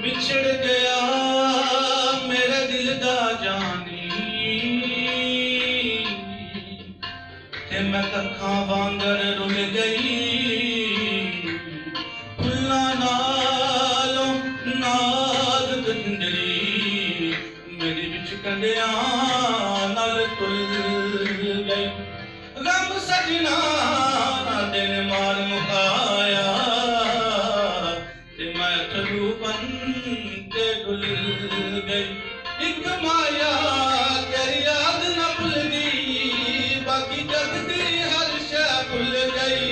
ਵਿਛੜ ਗਿਆ ਮੇਰੇ ਦਿਲ ਦਾ ਜਾਨੀ ਤੇ ਮੈਂ ਕੱਖਾਂ ਵਾਂਗਰ ਰੁਲ ਗਈ ਫੁੱਲਾਂ ਨਾਲੋਂ ਨਾਜ਼ੁਕ ਜਿੰਦੜੀ ਮੇਰੀ ਵਿੱਚ ਕੰਡਿਆਂ ਨਾਲ ਤੁਲ ਗਈ ਗਮ ਸਜਣਾ ਦਿਨ ਮਾਰ ਮੁਕਾਇਆ ਤੇ ਮੈਂ ਥਲੂ ਬਨ ਕੇ ਡੁੱਲ ਗਈ ਇੱਕ ਮਾਇਆ ਤੇਰੀ ਯਾਦ ਨਾ ਭੁੱਲਦੀ ਬਾਕੀ ਜਗ ਦੀ ਹਰ ਸ਼ੈ ਭੁੱਲ ਗਈ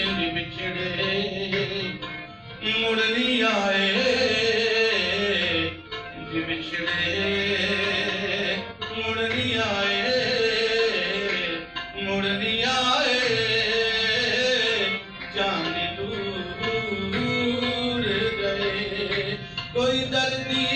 ਇੰਜ ਵਿਛੜੇ ਮੁੜ ਨਹੀਂ ਆਏ ਇੰਜ ਵਿਛੜੇ ਮੁੜ ਨਹੀਂ ਆਏ ਮੁੜ ਨਹੀਂ ਆਏ ਜਾਨ ਦੂਰ ਗਏ ਕੋਈ ਦਰਦੀ